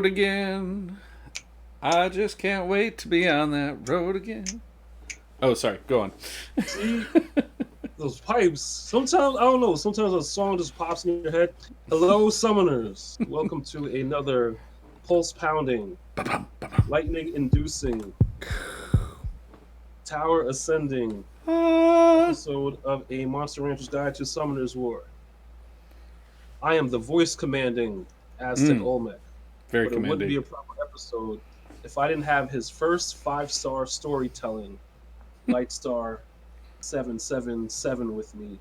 again. I just can't wait to be on that road again. Oh, sorry. Go on. See, those pipes. Sometimes, I don't know, sometimes a song just pops in your head. Hello, summoners. Welcome to another pulse pounding, lightning inducing, tower ascending episode of a Monster Rancher's Guide to Summoner's War. I am the voice commanding AztecOlmec. Very But it wouldn't commanding. be a proper episode if I didn't have his first 5-star storytelling, Lightstar777 with me.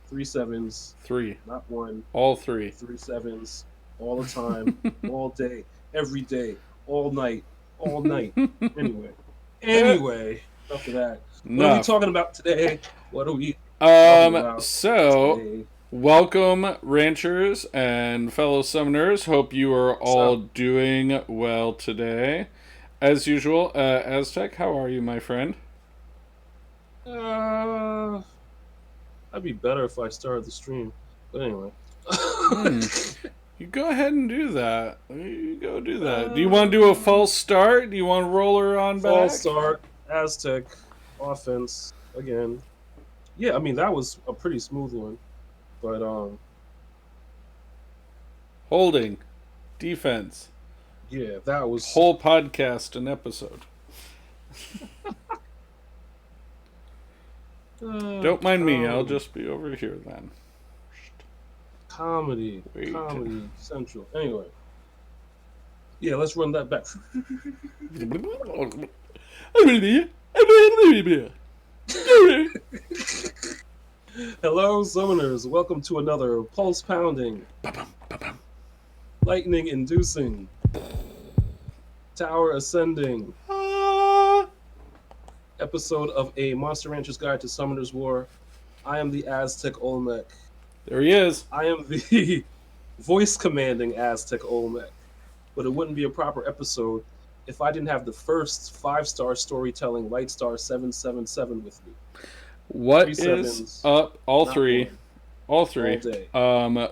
3 sevens, Three. not one, All three. 3 sevens, all the time, all day, every day, all night, all night. Anyway, enough of that. What are we talking about today? What are we talking about today? Welcome, ranchers and fellow summoners. Hope you are all doing well today. As usual, Aztec, how are you, my friend? I'd be better if I started the stream. But anyway. You go ahead and do that. You go do that. Do you want to do a false start? Do you want to roll her on back? False start, Aztec, offense, again. Yeah, I mean, that was a pretty smooth one. But, holding. Defense. yeah, that was... Whole podcast an episode. Don't mind me. I'll just be over here then. Comedy Central. Anyway. Yeah, let's run that back. Hello, summoners. Welcome to another pulse pounding, lightning inducing, tower ascending episode of a Monster Rancher's Guide to Summoner's War. I am the AztecOlmec. There he is. I am the voice commanding AztecOlmec. But it wouldn't be a proper episode if I didn't have the first 5-star storytelling Lightstar777 with me. What is up? All three. All day.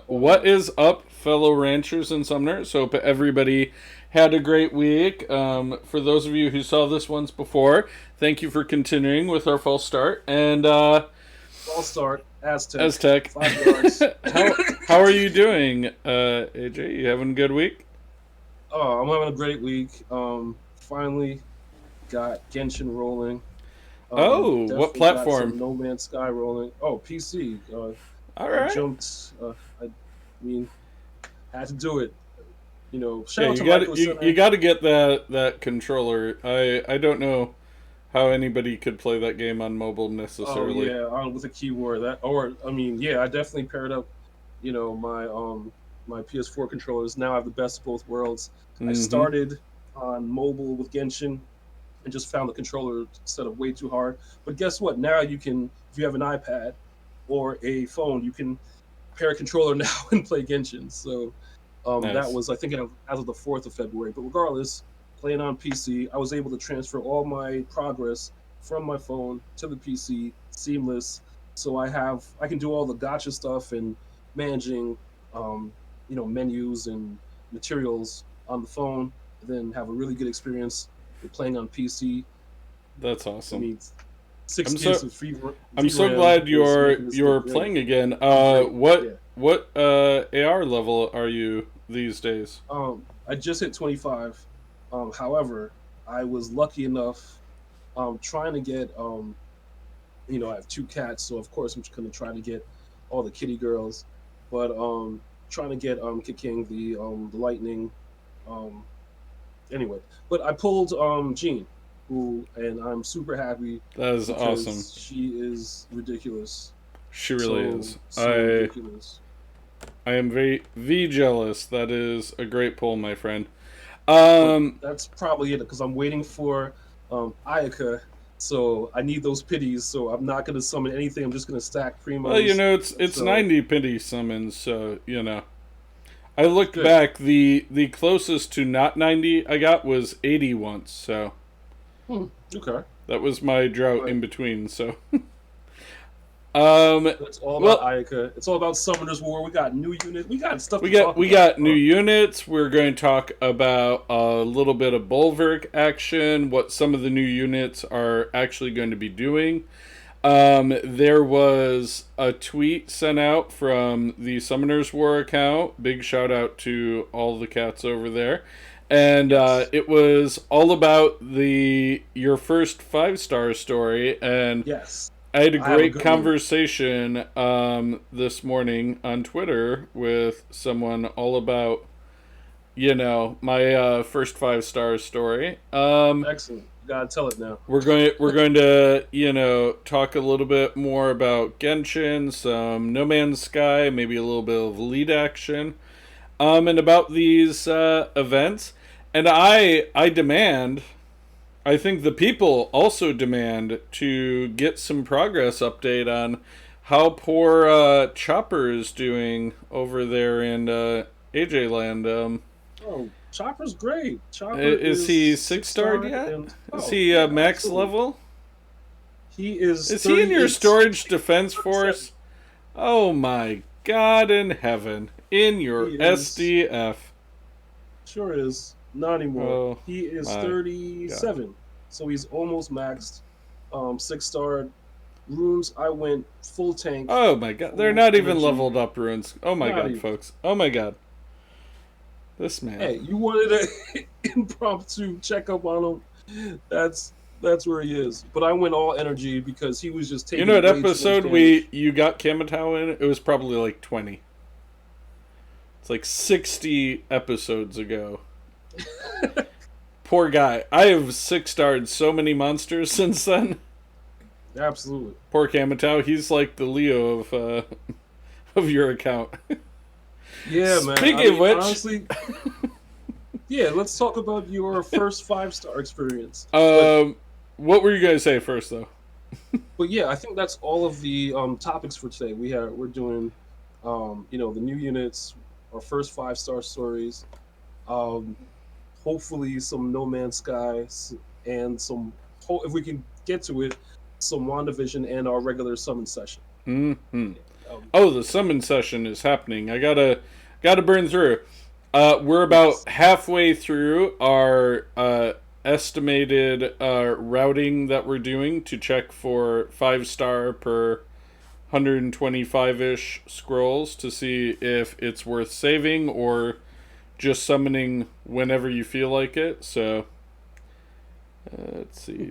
What is up, fellow ranchers and summoners? Hope everybody had a great week. For those of you who saw this once before, thank you for continuing with our false start. And false start, Aztec. 5 yards. How are you doing, AJ? You having a good week? Oh, I'm having a great week. Finally got Genshin rolling. What platform? Got No Man's Sky rolling. Oh, PC. All right. I jumped. Had to do it. You know, you got to get that controller. I don't know how anybody could play that game on mobile necessarily. Oh yeah, with a keyboard. I definitely paired up. You know, my PS4 controllers. Now I have the best of both worlds. I started on mobile with Genshin and just found the controller setup way too hard. But guess what? Now you can, if you have an iPad or a phone, you can pair a controller now and play Genshin. So nice. That was, I think, as of the 4th of February. But regardless, playing on PC, I was able to transfer all my progress from my phone to the PC, seamless. So I can do all the gacha stuff and managing, menus and materials on the phone, and then have a really good experience with playing on PC. That's awesome. I mean, 6 gigs of free. I'm so glad you're playing again. What AR level are you these days? I just hit 25. However, I was lucky enough trying to get I have 2 cats, so of course I'm just gonna try to get all the kitty girls, but trying to get kicking the lightning. Anyway, but I pulled Jean, and I'm super happy. That is awesome. She is ridiculous. She really is. Ridiculous. I am very jealous. That is a great pull, my friend. That's probably it, because I'm waiting for Ayaka. So I need those pities, so I'm not going to summon anything. I'm just going to stack primos. Well, it's 90 pity summons, so, I looked back, the closest to not 90 I got was 80 once, so. Okay. That was my drought in between, so. It's all about Ayaka. It's all about Summoner's War. We got new units. We got stuff. We got new units. We're going to talk about a little bit of Bulwark action. What some of the new units are actually going to be doing. There was a tweet sent out from the Summoner's War account. Big shout out to all the cats over there. And it was all about your first 5-star story. And yes. I had a great conversation this morning on Twitter with someone all about, my first 5-star story. Excellent. You gotta tell it now. We're going to, talk a little bit more about Genshin, some No Man's Sky, maybe a little bit of lead action, and about these events. And I demand. I think the people also demand to get some progress update on how poor Chopper is doing over there in AJ Land. Chopper's great. Chopper is he 6-starred yet? Is he max level? He is. Is he in your storage defense force? Oh my God in heaven! In your SDF. Sure is. Not anymore. Oh, he is 37. God. So he's almost maxed. 6-star runes. I went full tank. Oh my God. They're not even leveled up runes. Oh my God, folks. Oh my God. This man. Hey, you wanted an impromptu checkup on him? That's where he is. But I went all energy because he was just taking. What episode you got Kamatau in? It was probably like 20. It's like 60 episodes ago. Poor guy. I have 6-starred so many monsters since then. Absolutely. Poor Kamatau. He's like the Leo of your account. Yeah, man. Speaking of which, honestly, yeah, let's talk about your first 5-star experience. What were you gonna say first, though? But yeah, I think that's all of the topics for today. We're doing, the new units, our first 5-star stories. Hopefully some No Man's Sky, and if we can get to it, some WandaVision and our regular summon session. Mm-hmm. The summon session is happening. I gotta burn through. We're about halfway through our estimated routing that we're doing to check for 5-star per 125-ish scrolls to see if it's worth saving or just summoning whenever you feel like it. So let's see.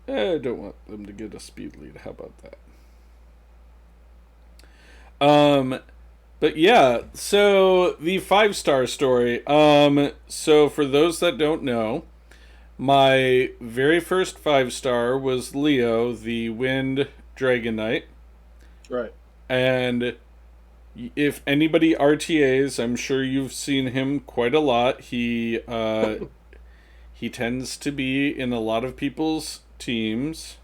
I don't want them to get a speed lead. How about that? But yeah, so the 5-star story. So for those that don't know, my very first 5-star was Leo, the Wind Dragon Knight. Right. And if anybody RTAs, I'm sure you've seen him quite a lot. He tends to be in a lot of people's teams.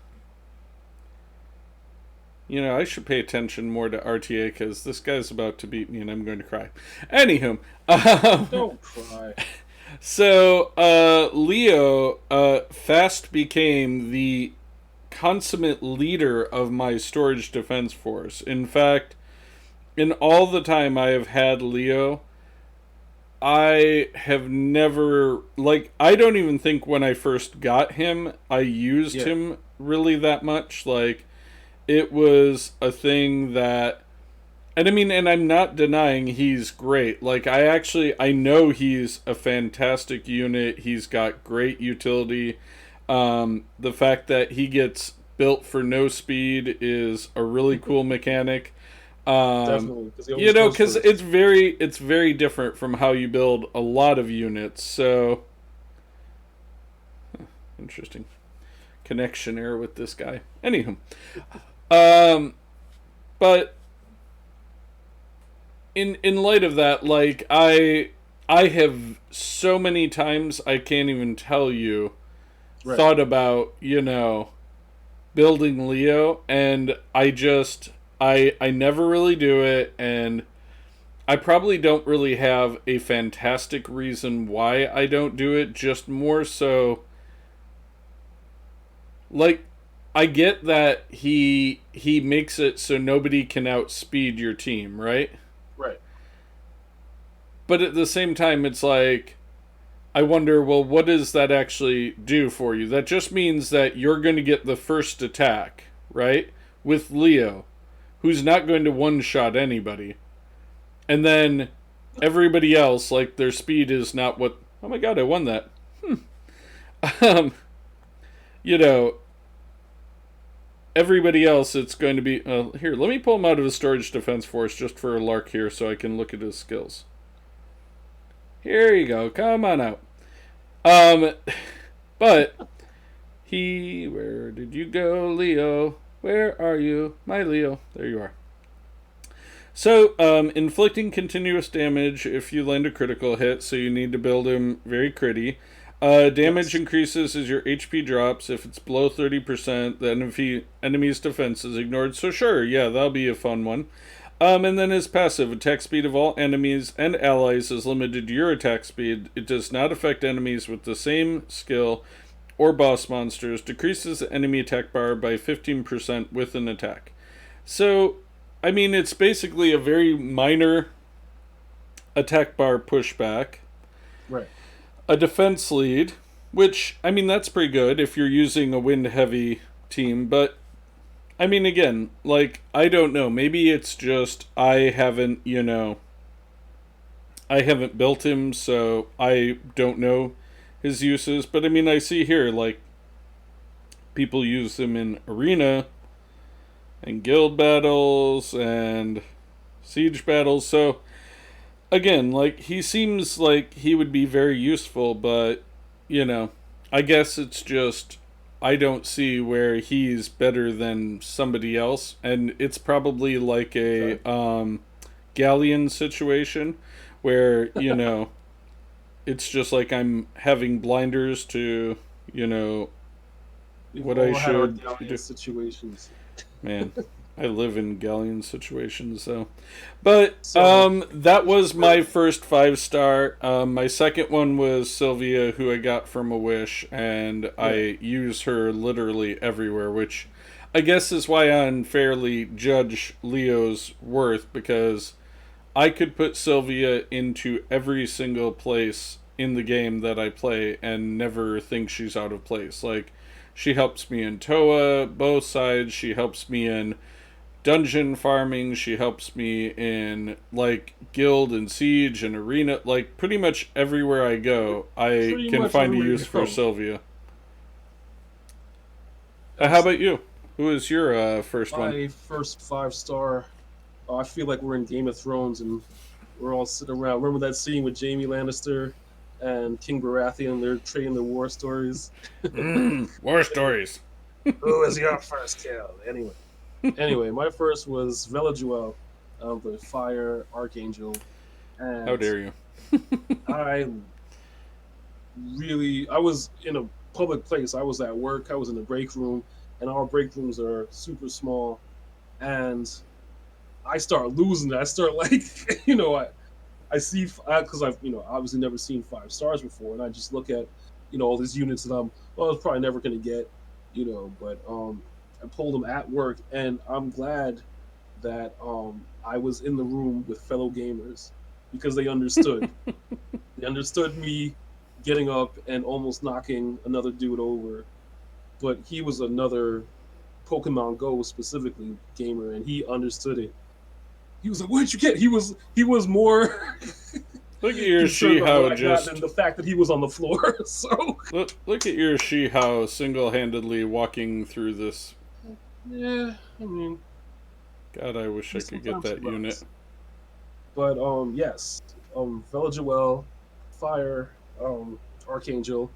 I should pay attention more to RTA because this guy's about to beat me and I'm going to cry. Anywho. Don't cry. So, Leo fast became the consummate leader of my storage defense force. In fact, in all the time I have had Leo, I have never, I don't even think when I first got him, I used him really that much. It was a thing that, and I'm not denying he's great. I know he's a fantastic unit. He's got great utility. The fact that he gets built for no speed is a really cool mechanic. Definitely, because it's very different from how you build a lot of units. So interesting connection error with this guy. Anywho, but in light of that, I have so many times I can't even tell you thought about building Leo, and I never really do it, and I probably don't really have a fantastic reason why I don't do it, just more so I get that he makes it so nobody can outspeed your team, right? Right. But at the same time, it's like, I wonder, well, what does that actually do for you? That just means that you're going to get the first attack, right? With Leo, who's not going to one-shot anybody. And then everybody else, like, their speed is not what... Oh my god, I won that. Um, you know, everybody else, it's going to be... here, let me pull him out of his storage defense force just for a lark here so I can look at his skills. Here you go. Come on out. But he... Where did you go, Leo? Where are you? My Leo. There you are. So, inflicting continuous damage if you land a critical hit, so you need to build him very critty. Damage increases as your HP drops. If it's below 30%, the enemy's defense is ignored. So sure, yeah, that'll be a fun one. And then his passive, attack speed of all enemies and allies is limited to your attack speed. It does not affect enemies with the same skill or boss monsters. Decreases the enemy attack bar by 15% with an attack. So, I mean, it's basically a very minor attack bar pushback. Right. A defense lead, which, I mean, that's pretty good if you're using a wind-heavy team, but I mean, again, like, I don't know. Maybe it's just I haven't built him, so I don't know his uses. But, I mean, I see here, like, people use him in arena and guild battles and siege battles. So, again, like, he seems like he would be very useful, but, I guess it's just... I don't see where he's better than somebody else, and it's probably like a galleon situation where, it's just like I'm having blinders to, what I should do. Situations. Man, I live in galleon situations, so. But that was my first 5-star. My second one was Sylvia, who I got from a Wish, and I use her literally everywhere, which I guess is why I unfairly judge Leo's worth, because I could put Sylvia into every single place in the game that I play and never think she's out of place. Like, she helps me in Toa, both sides. She helps me in dungeon farming. She helps me in, like, guild and siege and arena. Like, pretty much everywhere I go, I can find a use for Sylvia. How about you? Who is your first one? My first 5-star. I feel like we're in Game of Thrones and we're all sitting around. Remember that scene with Jaime Lannister and King Baratheon? They're trading their war stories. War stories. Who is your first kill? Anyway, my first was Velajuel of the Fire Archangel. And how dare you? I was in a public place. I was at work. I was in the break room, and our break rooms are super small. And I start losing it. I start like, I see, because I've, obviously never seen 5 stars before, and I just look at, all these units that I was probably never going to get, but I pulled them at work, and I'm glad that I was in the room with fellow gamers, because they understood. They understood me getting up and almost knocking another dude over, but he was another Pokemon Go specifically gamer, and he understood it. He was like, "What did you get?" He was more. Look at your Shihao just than the fact that he was on the floor. So look at your Shihao single-handedly walking through this. Yeah, I mean, God, I wish I could get that unit. But yes, Velajuel, Fire, Archangel.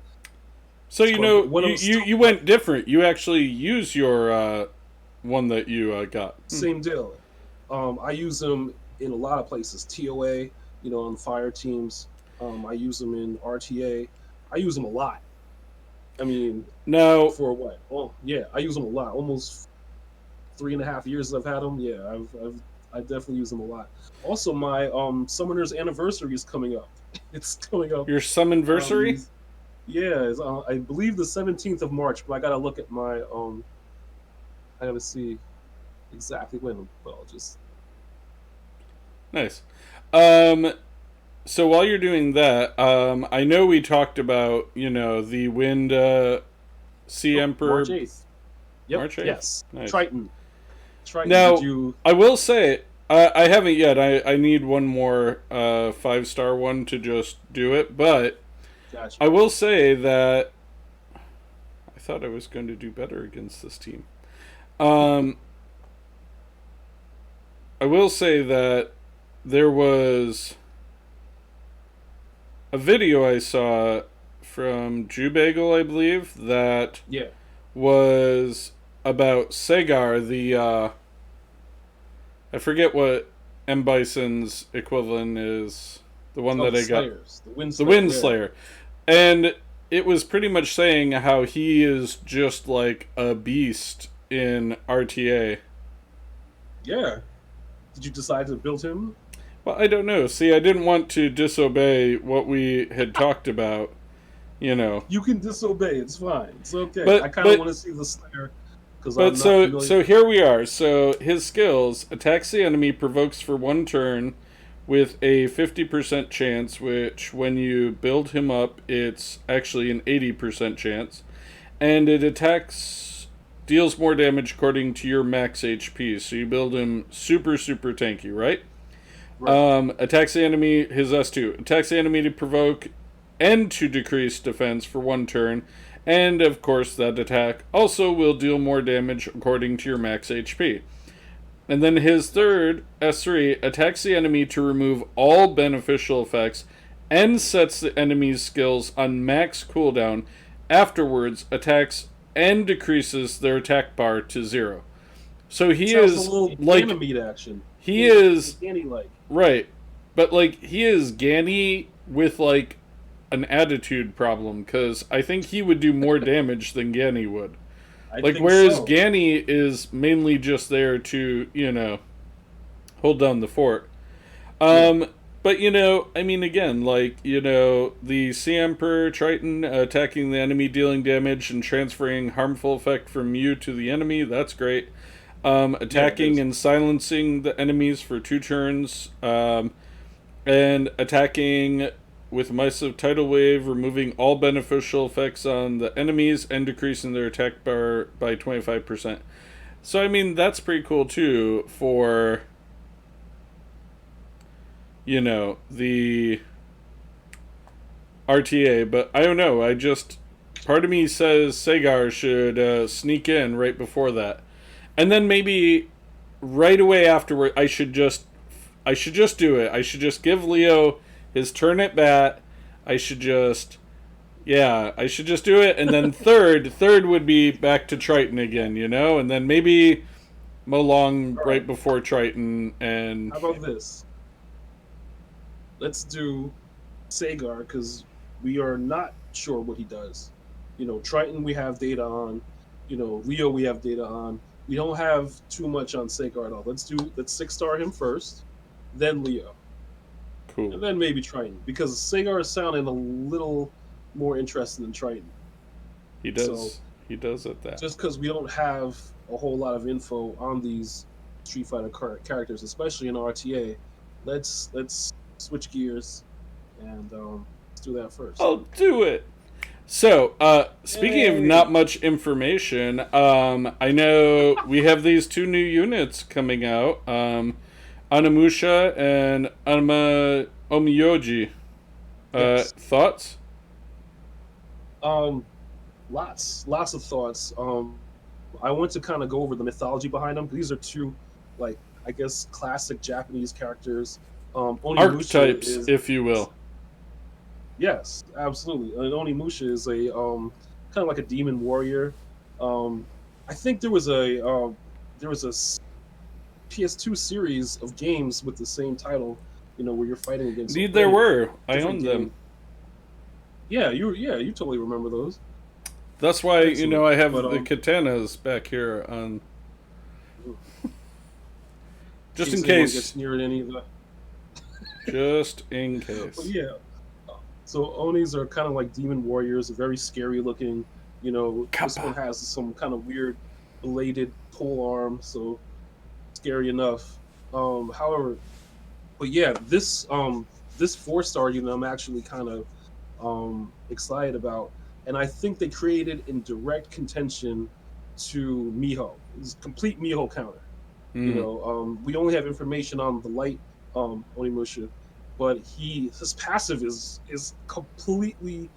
So you went different. You actually use your one that you got. Same deal. I use them in a lot of places. TOA, on fire teams. I use them in RTA. I use them a lot. I mean, now for what? Oh yeah, I use them a lot. Almost 3.5 years I've had them. Yeah, I definitely use them a lot. Also, my Summoner's anniversary is coming up. It's coming up. Your Summonversary? Yeah, I believe the 17th of March, but I gotta look at my I gotta see exactly when, but I'll just. Nice. So while you're doing that, I know we talked about, the Wind Sea Nope, March Emperor 8th. Yep. March 8th. Yes. Nice. Triton. Triton. Did Now, you? I will say, I haven't yet. I need one more 5-star one to just do it, but Gotcha. I will say that I thought I was going to do better against this team. I will say that there was a video I saw from Jubagel, I believe, that Yeah. was about Segar, the I forget what M Bison's equivalent is. The one that I Slayers. got. The Wind The Slayer. Wind Slayer. And it was pretty much saying how he is just like a beast in RTA. Yeah. Did you decide to build him? Well, I don't know. See, I didn't want to disobey what we had talked about, You can disobey. It's fine. It's okay. But, I kind of want to see the Slayer because I'm But not so familiar. so here we are. So his skills: attacks the enemy, provokes for 1 turn, with a 50% chance. Which, when you build him up, it's actually an 80% chance, and it deals more damage according to your max HP. So you build him super tanky, right? Right. Attacks the enemy. His S2 attacks the enemy to provoke and to decrease defense for 1 turn. And, of course, that attack also will deal more damage according to your max HP. And then his third, S3, attacks the enemy to remove all beneficial effects and sets the enemy's skills on max cooldown. Afterwards, attacks and decreases their attack bar to 0. So he is a little like Ganymede action. He is Ganny-like. Right. But he is Ganny with an attitude problem, because I think he would do more damage than Ganny would. Whereas Ganny is mainly just there to, hold down the fort. But, I mean, again, the Sea Emperor Triton attacking the enemy, dealing damage, and transferring harmful effect from you to the enemy, that's great. Attacking and silencing the enemies for 2 turns. And attacking with Missive Tidal Wave, removing all beneficial effects on the enemies and decreasing their attack bar by 25%. So, I mean, that's pretty cool, too, for, the RTA. But I don't know, part of me says Segar should sneak in right before that. And then maybe right away afterward, I should just do it. I should just give Leo his turn at bat. I should just do it. And then third would be back to Triton again, and then maybe Molong right before Triton. And how about this? Let's do Sagar, because we are not sure what he does. Triton we have data on. Leo we have data on. We don't have too much on Sagar at all. Let's 6-star him first, then Leo. Cool. And then maybe Triton, because Sagar is sounding a little more interesting than Triton. He does. He does at that. Just because we don't have a whole lot of info on these Street Fighter characters, especially in RTA, let's switch gears and let's do that first. I'll do it. So, speaking of not much information, I know we have these 2 new units coming out, Onimusha and Omiyoji. Yes. Thoughts? Lots of thoughts. I want to kind of go over the mythology behind them. These are 2, I guess, classic Japanese characters. Archetypes, if you will. Yes, absolutely. And Onimusha is a kind of like a demon warrior. I think there was a PS2 series of games with the same title, where you're fighting against. Indeed, there were. I owned them. Yeah, you totally remember those. That's why I have the katanas back here on. Just in case. Gets near any of the. Just in case. But yeah. So Onis are kind of like demon warriors, very scary looking. This one has some kind of weird bladed pole arm, so scary enough. However, but yeah, this 4-star unit I'm actually kind of excited about, and I think they created in direct contention to Miho. It's a complete Miho counter. We only have information on the light Onimusha, but his passive is completely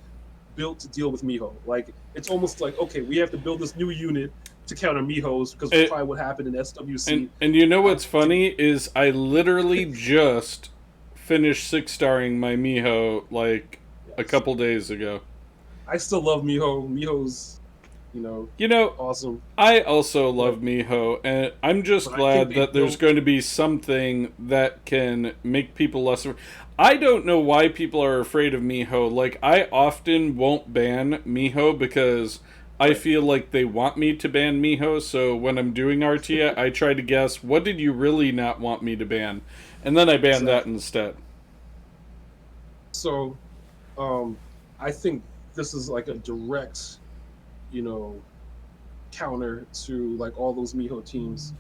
built to deal with Miho. Like it's almost like okay, we have to build this new unit to counter Mihos because probably what happened in SWC. And you know what's funny is I literally just finished 6-starring my Miho like a couple days ago. I still love Miho. Miho's, awesome. I also love Miho, and I'm just glad that there's going to be something that can make people less. I don't know why people are afraid of Miho. Like, I often won't ban Miho because I feel like they want me to ban Miho, so when I'm doing RTA, I try to guess, what did you really not want me to ban? And then I ban that instead. So, I think this is like a direct, counter to like all those Miho teams,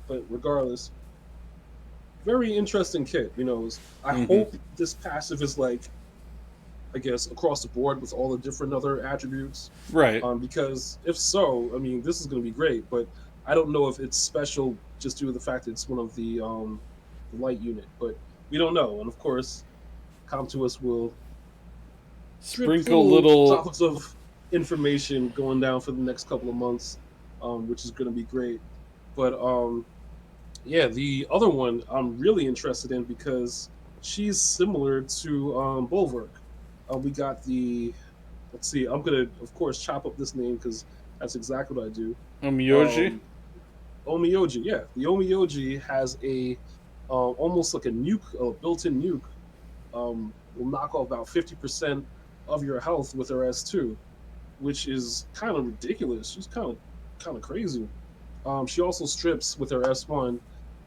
But regardless, very interesting kit. I hope this passive is like, I guess, across the board with all the different other attributes. Right. Because if so, I mean, this is going to be great. But I don't know if it's special just due to the fact that it's one of the light unit. But we don't know. And of course, Comtuous will sprinkle little topics of information going down for the next couple of months, which is going to be great. But yeah, the other one I'm really interested in because she's similar to Bulwark. We got let's see, I'm going to, of course, chop up this name because that's exactly what I do. Omiyoji? Omiyoji, yeah. The Omiyoji has a almost like a nuke, a built-in nuke. Will knock off about 50% of your health with her S2, which is kind of ridiculous. She's kind of crazy. She also strips with her S1,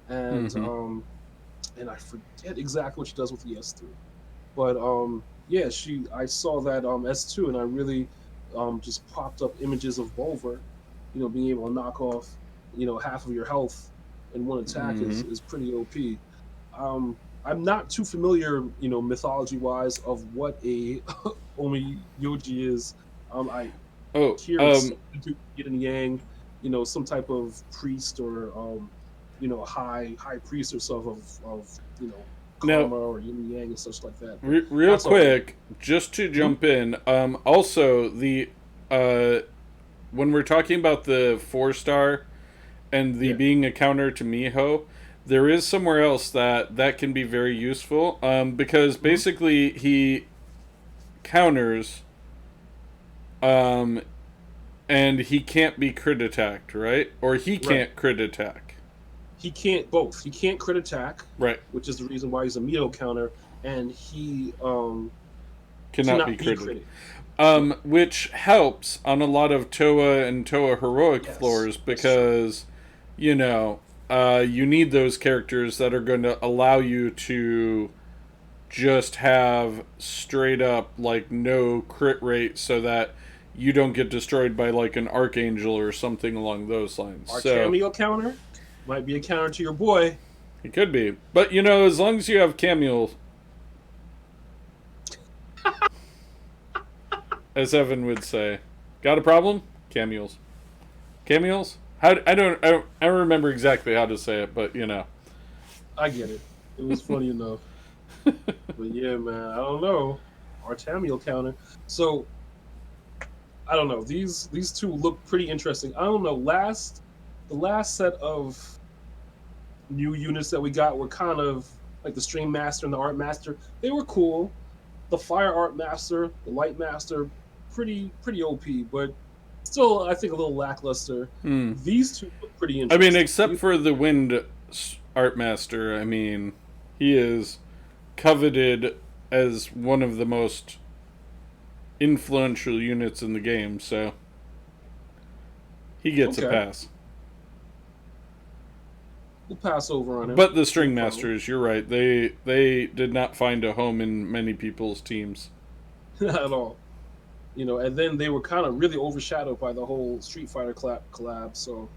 and and I forget exactly what she does with the S3. But yeah, I saw that S2, and I really just popped up images of Bulwark, being able to knock off, half of your health in one attack is pretty OP. I'm not too familiar, mythology-wise, of what a Omiyoji is. I hear it's yin and yang, some type of priest or high priest or stuff of karma or yin and yang and such like that. Real quick, just to jump in, also the when we're talking about the 4-star and the being a counter to Miho, there is somewhere else that can be very useful, because basically he counters, and he can't be crit attacked, right? Or he can't crit attack. He can't both. He can't crit attack, right? Which is the reason why he's a Miho counter, and he cannot be critted. Which helps on a lot of Toa and Toa heroic floors because, you need those characters that are going to allow you to just have straight up like no crit rate so that you don't get destroyed by like an Archangel or something along those lines. Our cameo counter might be a counter to your boy. It could be. But as long as you have Camille, as Evan would say, got a problem? Camules. Camules? I don't remember exactly how to say it, but I get it. It was funny enough. But yeah, man, I don't know. Artamiel counter. So I don't know. These two look pretty interesting. I don't know. The last set of new units that we got were kind of like the Stream Master and the Art Master. They were cool. The Fire Art Master, the Light Master, pretty OP, but still I think a little lackluster. These two look pretty interesting. I mean, except for the Wind Art Master, I mean, he is coveted as one of the most influential units in the game, so he gets a pass. We'll pass over on him. But the String Masters, you're right. They did not find a home in many people's teams. Not at all. and then they were kind of really overshadowed by the whole Street Fighter collab. So,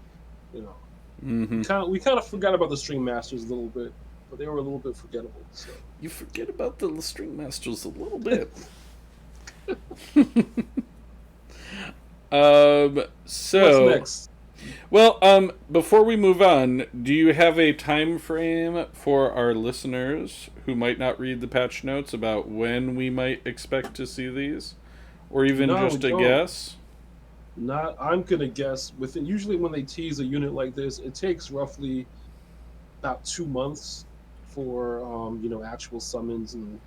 you know, Mm-hmm. we kind of forgot about the Stream Masters a little bit, but they were a little bit forgettable. So you forget about the String Masters a little bit. what's So, next? well, before we move on, do you have a time frame for our listeners who might not read the patch notes about when we might expect to see these, or even No, we just a don't. guess? Not. I'm gonna guess within. Usually, when they tease a unit like this, it takes roughly about 2 months for actual summons and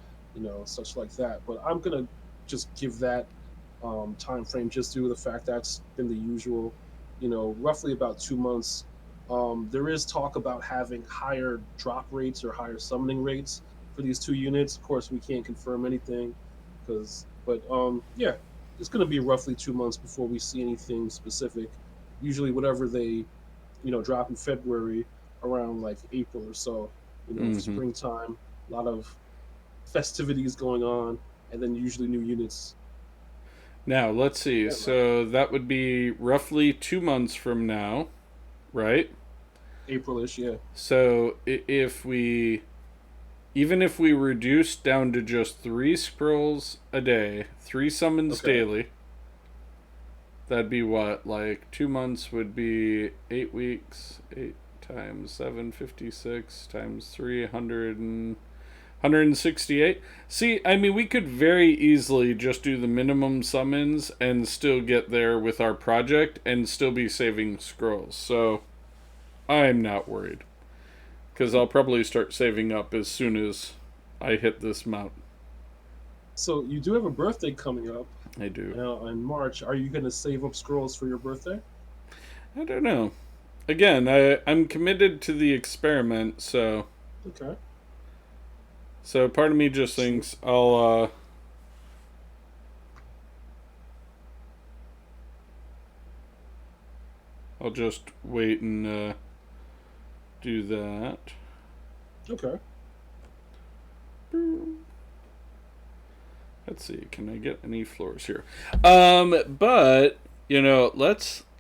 such like that. But I'm gonna just give that time frame just due to the fact that's been the usual, roughly about 2 months. There is talk about having higher drop rates or higher summoning rates for these two units. Of course, we can't confirm anything but yeah, it's going to be roughly 2 months before we see anything specific. Usually, whatever they drop in February around like April or so. Mm-hmm. Springtime, a lot of festivities going on, and then usually new units. Now, let's see. Yeah, man. So that would be roughly 2 months from now, right? Aprilish, yeah. So if we, even if we reduce down to just 3 scrolls a day, 3 summons Okay. daily, that'd be what? Like 2 months would be 8 weeks. 8 times 756 times 300 and 168. See, I mean, we could very easily just do the minimum summons and still get there with our project and still be saving scrolls. So I'm not worried. Because I'll probably start saving up as soon as I hit this mount. So you do have a birthday coming up I do. in March. Are you going to save up scrolls for your birthday? I don't know. Again, I'm committed to the experiment, so Okay. part of me just thinks I'll just wait and do that. Okay. Let's see, can I get any floors here? But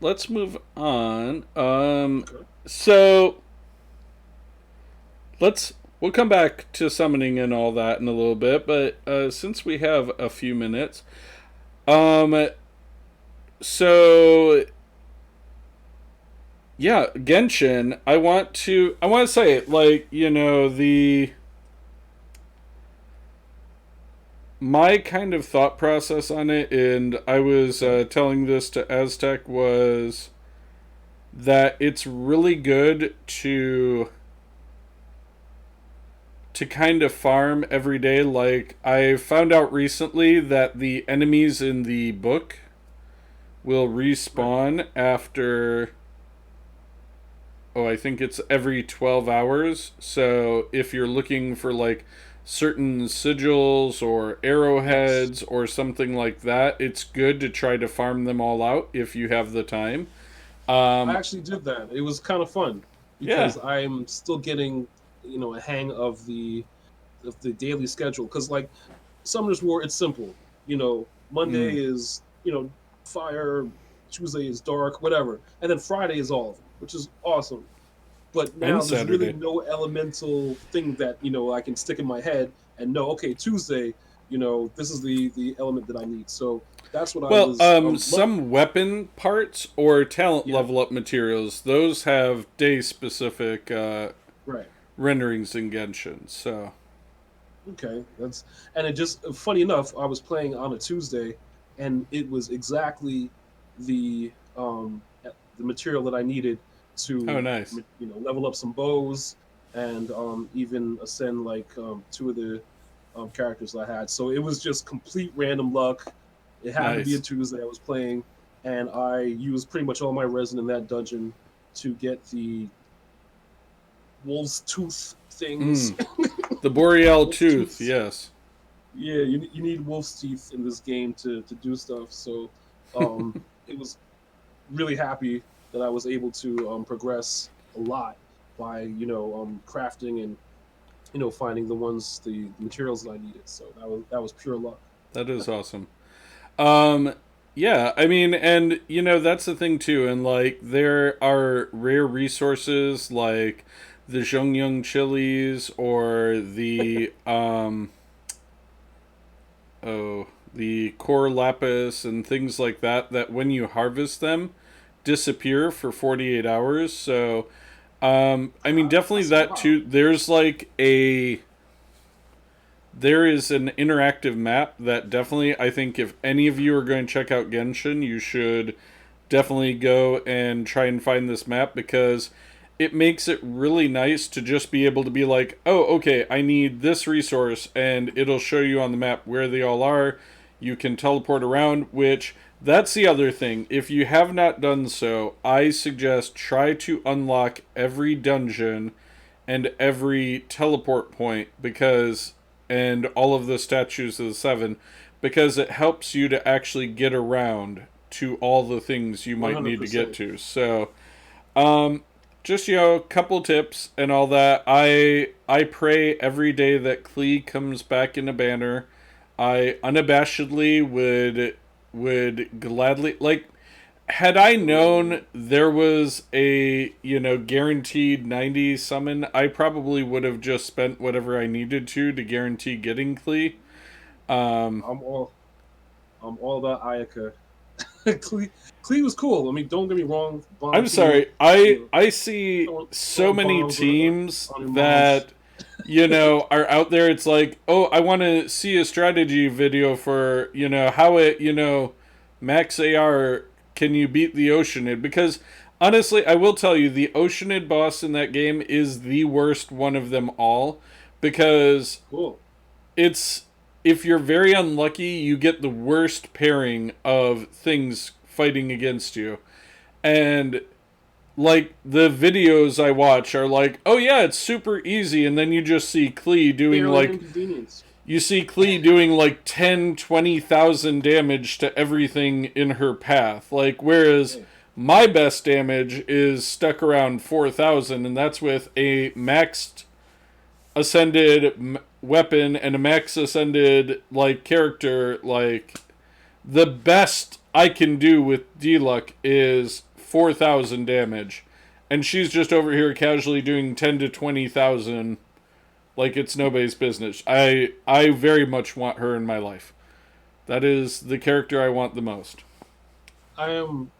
let's move on. Okay. So we'll come back to summoning and all that in a little bit, but since we have a few minutes, so yeah, Genshin. I want to say it like the my kind of thought process on it, and I was telling this to Aztec, was that it's really good to kind of farm every day. Like, I found out recently that the enemies in the book will respawn after, I think it's every 12 hours. So if you're looking for like certain sigils or Yes. arrowheads or something like that, it's good to try to farm them all out if you have the time. I Um, actually did that. It was kind of fun yeah. because I'm still getting, a hang of the daily schedule. Because like Summoner's War, it's simple. Monday Mm. is fire, Tuesday is dark, whatever, and then Friday is all of them, which is awesome. But And now there's really Saturday. no elemental thing that I can stick in my head and know. Okay, Tuesday, this is the element that I need. So that's what I Well, was some weapon parts or talent yeah, level up materials, those have day specific right. renderings in Genshin. So, Okay, and it just funny enough, I was playing on a Tuesday, and it was exactly the the material that I needed oh, to nice. level up some bows and even ascend like two of the characters I had. So it was just complete random luck. It happened to be a Nice. Tuesday I was playing, and I used pretty much all my resin in that dungeon to get the wolf's tooth things. Mm. The Boreal wolf's Tooth, tooth. yes. Yeah, you need wolf's teeth in this game to do stuff. So um, it was really happy that I was able to progress a lot by crafting and finding the materials that I needed. So that was pure luck. That is awesome. Um, yeah, I mean, and you know that's the thing too, and like there are rare resources like the Zhongyang chilies or the oh the core lapis and things like that that when you harvest them disappear for 48 hours. So I mean definitely That's a that while. too. There is an interactive map that definitely, I think, if any of you are going to check out Genshin, you should definitely go and try and find this map because it makes it really nice to just be able to be like, oh, okay, I need this resource, and it'll show you on the map where they all are. You can teleport around, which that's the other thing. If you have not done so, I suggest try to unlock every dungeon and every teleport point because and all of the statues of the seven because it helps you to actually get around to all the things you might need to get 100%. to. So, just you know, a couple tips and all that. I pray every day that Klee comes back in a banner. I unabashedly would gladly like had I known there was a, you know, guaranteed 90 summon, I probably would have just spent whatever I needed to guarantee getting Klee. Um, I'm all I'm all about Ayaka. Clee was cool. I mean, don't get me wrong. Bomb I'm King, sorry. you know, I see so throwing many bombs teams on your moms. that you know are out there. It's like, oh, I want to see a strategy video for you know how it you know max AR can you beat the Oceanid because honestly, I will tell you the Oceanid boss in that game is the worst one of them all because Cool. it's if you're very unlucky, you get the worst pairing of things fighting against you. And like the videos I watch are like, oh yeah, it's super easy, and then you just see Klee doing Barely an like inconvenience. you see Klee doing like 10, 20,000 damage to everything in her path. Like whereas Hey, my best damage is stuck around 4,000, and that's with a maxed ascended weapon and a max ascended like character. Like the best I can do with D-Luck is 4,000 damage. And she's just over here casually doing 10 to 20,000 like it's nobody's business. I very much want her in my life. That is the character I want the most. I am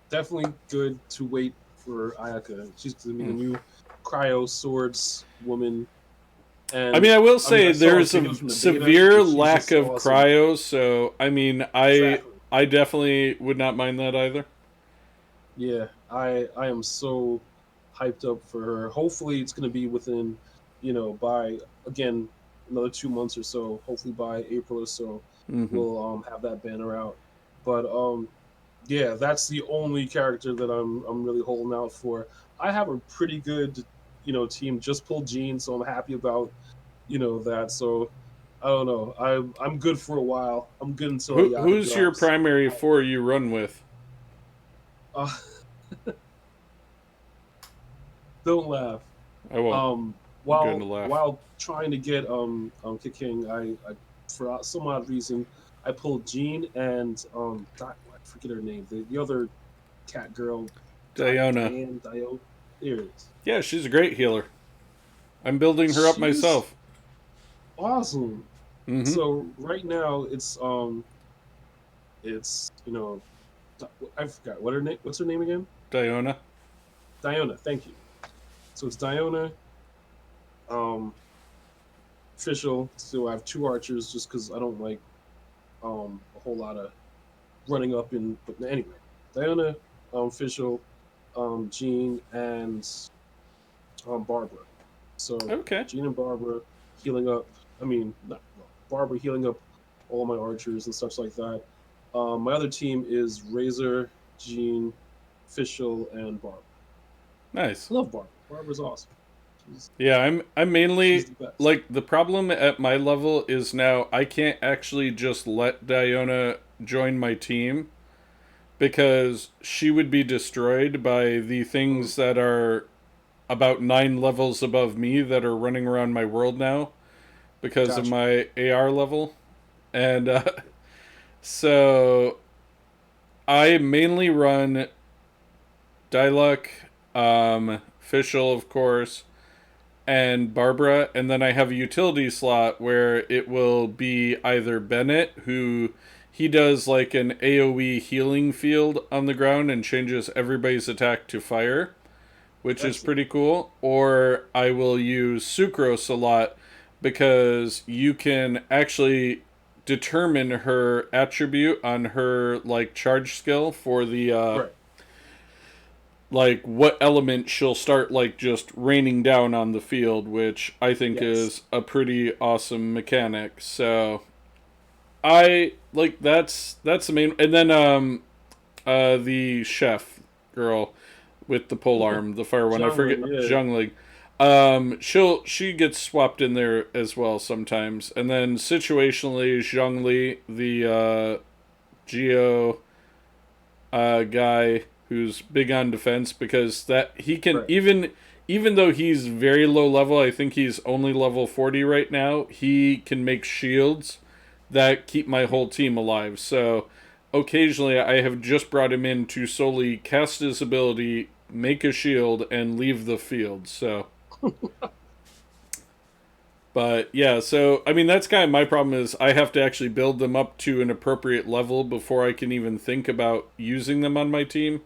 definitely good to wait for Ayaka. She's gonna be the Hmm. new cryo swords woman, I and mean, I will I mean, I say saw there's videos a from the beta, severe and she's lack just of awesome. cryo, so I mean, Exactly. I definitely would not mind that either. Yeah, I am so hyped up for her. Hopefully, it's going to be within, by again another 2 months or so. Hopefully by April or so, Hmm. we'll have that banner out. But yeah, that's the only character that I'm really holding out for. I have a pretty good, team. Just pulled Gene, so I'm happy about that. So I don't know. I'm good for a while. I'm good until Ayaka Who's your drops. primary four you run with? Uh, don't laugh. I won't. Um, I'm going while to laugh. while trying to get kicking, I for some odd reason I pulled Jean and I forget her name, the other cat girl, Diona. Diane Dio. There it is. Yeah, she's a great healer. I'm building her up She's myself. awesome. Mm-hmm. So right now it's I forgot what's her name again? Diona. Diona. Thank you. So it's Diona. Um, official. So I have two archers just because I don't like a whole lot of running up in. But anyway, Diana, official, Jean, and Barbara. So Okay. Jean and Barbara healing up. I mean, not well, Barbara healing up all my archers and stuff like that. My other team is Razor, Jean, Official, and Barbara. Nice. I love Barbara. Barbara's awesome. She's Yeah, I'm mainly she's the best. like the problem at my level is now I can't actually just let Diona join my team because she would be destroyed by the Mm, things that are about 9 levels above me that are running around my world now because of gotcha. my AR level. And So I mainly run Diluc, Fischl, of course, and Barbara, and then I have a utility slot where it will be either Bennett, who he does like an AoE healing field on the ground and changes everybody's attack to fire, which is pretty cool, or I will use Sucrose a lot because you can actually determine her attribute on her like charge skill for the Right. like what element she'll start like just raining down on the field, which I think Yes. is a pretty awesome mechanic. So I like that's the main, and then the chef girl with the pole arm, the fire one. I forget Zhongli. She gets swapped in there as well sometimes, and then situationally Zhongli, the Geo guy who's big on defense, because that he can even though he's very low level, I think he's only level 40 right now, he can make shields that keep my whole team alive. So occasionally I have just brought him in to solely cast his ability, make a shield, and leave the field. So but yeah, so I mean that's kind of my problem, is I have to actually build them up to an appropriate level before I can even think about using them on my team,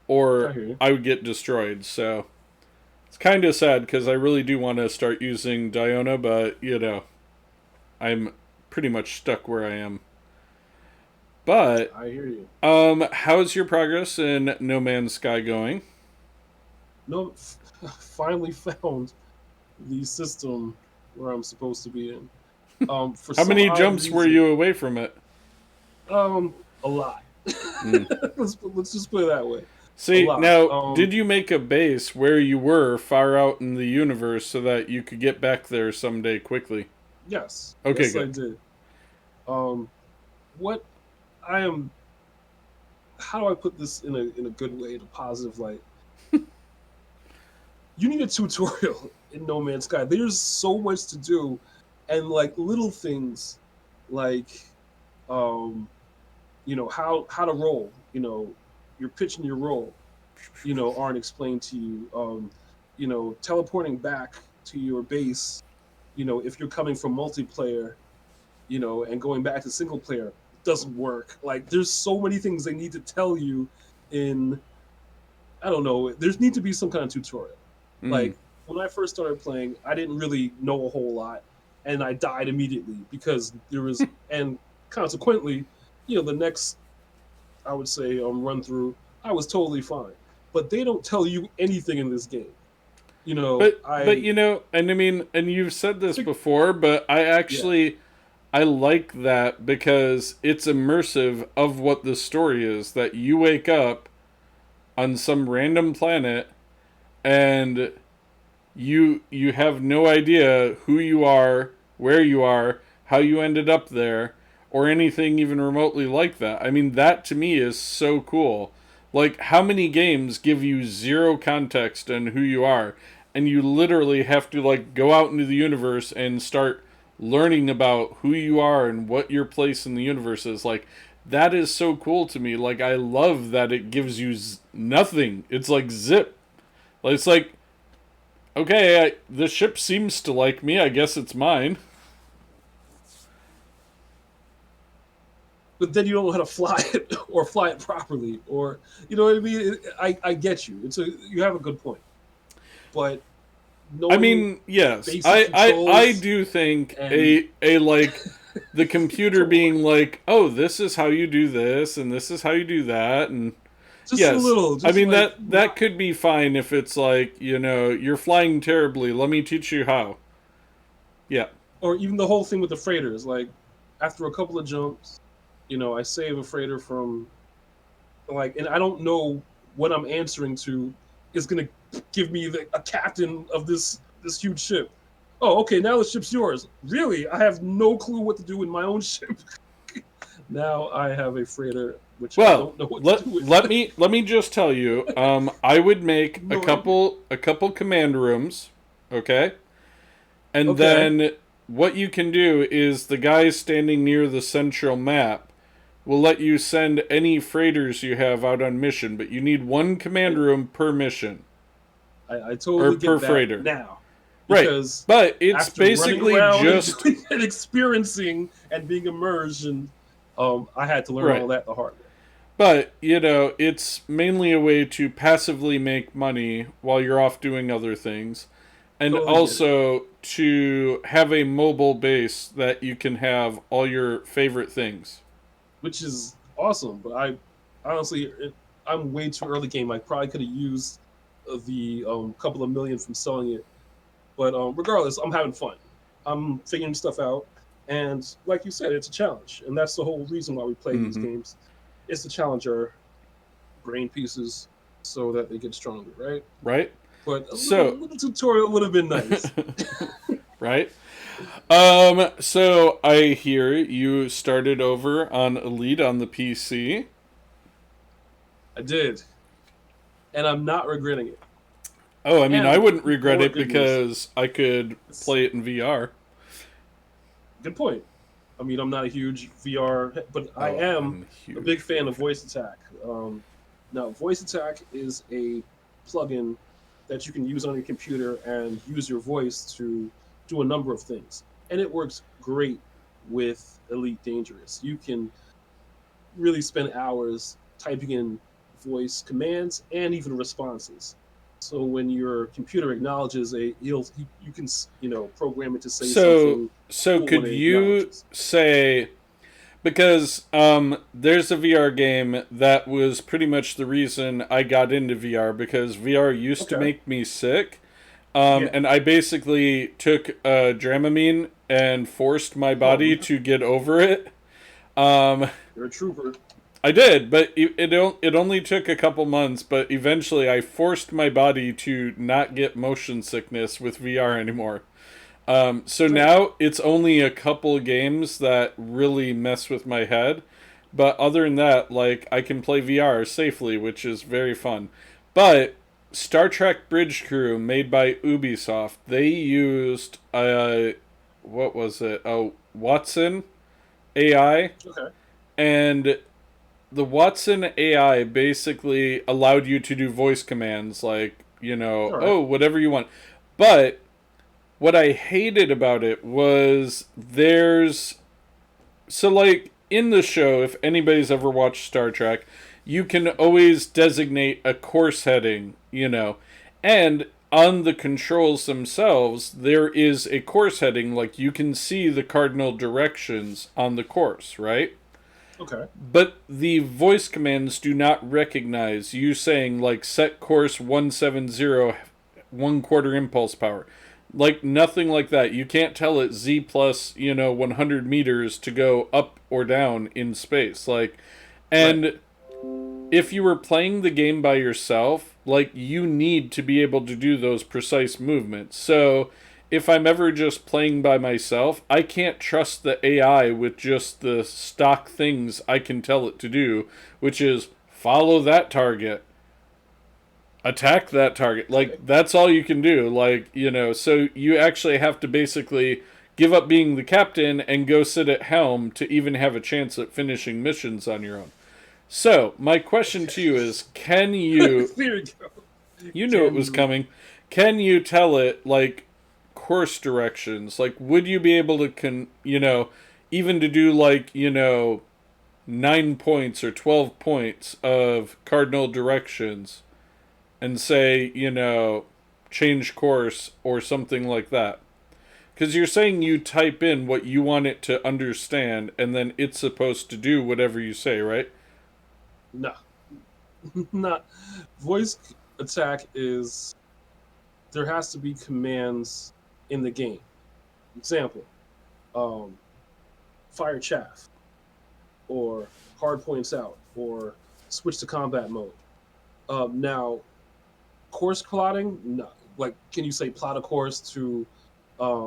or I would get destroyed. So it's kind of sad because I really do want to start using Diona, but you know, I'm pretty much stuck where I am. But I hear you. How's your progress in No Man's Sky going? No, finally found the system where I'm supposed to be in. For how many jumps were you away from it? A lot. let's just put it that way. See, now, did you make a base where you were far out in the universe so that you could get back there someday quickly? Yes. Okay, yes, good. I did. What I am. How do I put this in a good way, in a positive light? You need a tutorial in No Man's Sky. There's so much to do, and like little things, like, you know, how to roll. You know, your pitch and your roll, you know, aren't explained to you. You know, teleporting back to your base, you know, if you're coming from multiplayer, you know, and going back to single player doesn't work. Like, there's so many things they need to tell you in, I don't know, there's need to be some kind of tutorial. Like, when I first started playing, I didn't really know a whole lot, and I died immediately because there was, and consequently, you know, the next, I would say, run through, I was totally fine. But they don't tell you anything in this game. You know, but you know, and I mean, and you've said this before, but I actually, I like that because it's immersive of what the story is. That you wake up on some random planet and you have no idea who you are, where you are, how you ended up there, or anything even remotely like that. I mean, that to me is so cool. Like, how many games give you zero context on who you are, and you literally have to like go out into the universe and start learning about who you are and what your place in the universe is. Like, that is so cool to me. Like, I love that it gives you nothing. It's like zip. It's like, okay, the ship seems to like me. I guess it's mine. But then you don't know how to fly it or fly it properly, or you know what I mean. I get you. You have a good point, but I mean, yes, I do think a like the computer being like, oh, this is how you do this and this is how you do that, and just yes, a little. Just I mean, like, that could be fine if it's like, you know, you're flying terribly. Let me teach you how. Yeah. Or even the whole thing with the freighters. Like, after a couple of jumps, you know, I save a freighter from, like, and I don't know what I'm answering to is going to give me a captain of this huge ship. Oh, okay, now the ship's yours. Really? I have no clue what to do with my own ship. Now I have a freighter, which I don't know what to do with. Let me just tell you, I would make a couple command rooms, okay? And then what you can do is the guys standing near the central map, will let you send any freighters you have out on mission, but you need one command room per mission. I Or totally per get that freighter. now. Right. Because But it's after running basically around just... and experiencing and being immersed, and I had to learn all that the hard way. But, you know, it's mainly a way to passively make money while you're off doing other things. And Totally also to have a mobile base that you can have all your favorite things. Which is awesome, but I honestly, I'm way too early game. I probably could have used the couple of million from selling it. But regardless, I'm having fun. I'm figuring stuff out. And like you said, it's a challenge. And that's the whole reason why we play these games. It's to challenge our brain pieces so that they get stronger, right? Right. But a little tutorial would have been nice. Right. So I hear you started over on Elite on the PC. I did. And I'm not regretting it. Oh, I mean, I wouldn't regret it because I could play it in VR. Good point. I mean, I'm not a huge VR, but I am a big fan of Voice Attack. Now, Voice Attack is a plugin that you can use on your computer and use your voice to do a number of things. And it works great with Elite Dangerous. You can really spend hours typing in voice commands and even responses. So when your computer acknowledges you can program it to say something. So could you say, because there's a VR game that was pretty much the reason I got into VR, because VR used to make me sick, and I basically took Dramamine and forced my body to get over it. You're a trooper. I did, but it only took a couple months, but eventually I forced my body to not get motion sickness with VR anymore. So now it's only a couple games that really mess with my head, but other than that, like, I can play VR safely, which is very fun. But Star Trek Bridge Crew, made by Ubisoft, they used what was it? Watson AI. Okay. And the Watson AI basically allowed you to do voice commands like, whatever you want. But what I hated about it was in the show, if anybody's ever watched Star Trek, you can always designate a course heading, and on the controls themselves, there is a course heading, like you can see the cardinal directions on the course, right? Okay. But the voice commands do not recognize you saying, like, set course 170, 1/4 impulse power. Like, nothing like that. You can't tell it Z plus, 100 meters to go up or down in space. Like, and if you were playing the game by yourself, like, you need to be able to do those precise movements. So if I'm ever just playing by myself, I can't trust the AI with just the stock things I can tell it to do, which is follow that target, attack that target. Like, that's all you can do. Like, so you actually have to basically give up being the captain and go sit at helm to even have a chance at finishing missions on your own. So, my question to you is, can you... There you go. You knew it was coming. Can you tell it, like, course directions? Like, would you be able to even to do, like, 9 points or 12 points of cardinal directions and say, change course or something like that? Because you're saying you type in what you want it to understand and then it's supposed to do whatever you say, right? No. Not. Voice attack is... There has to be commands in the game. Example, fire chaff, or hard points out, or switch to combat mode. Now, course plotting, no. Like, can you say plot a course to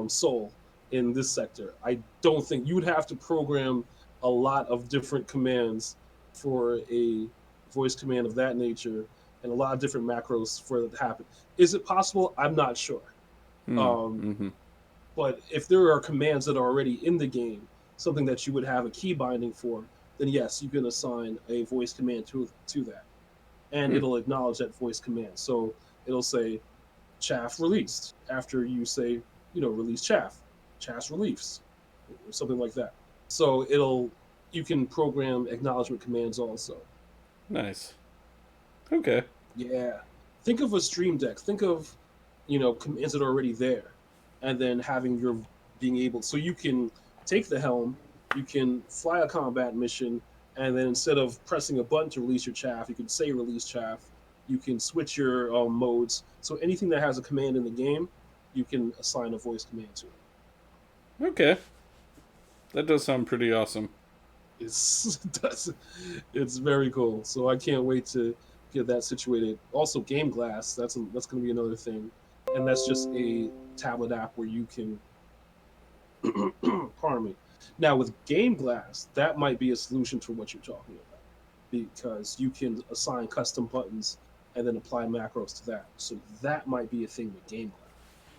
Seoul in this sector? I don't think you would have to program a lot of different commands for a voice command of that nature, and a lot of different macros for it to happen. Is it possible? I'm not sure. But if there are commands that are already in the game, something that you would have a key binding for, then yes, you can assign a voice command to that, and Hmm. it'll acknowledge that voice command. So it'll say chaff released after you say, release chaff, chaff release, or something like that. So you can program acknowledgement commands also. Nice. Okay. Yeah. Think of a stream deck. Think of, commands that are already there, and then having your being able so you can take the helm, you can fly a combat mission, and then instead of pressing a button to release your chaff, you can say release chaff. You can switch your modes. So anything that has a command in the game, you can assign a voice command to it. Okay. That does sound pretty awesome. It's it's very cool. So I can't wait to get that situated. Also, Game Glass. That's going to be another thing, and that's just a tablet app where you can. Pardon me. Now with Game Glass, that might be a solution to what you're talking about because you can assign custom buttons and then apply macros to that. So that might be a thing with Game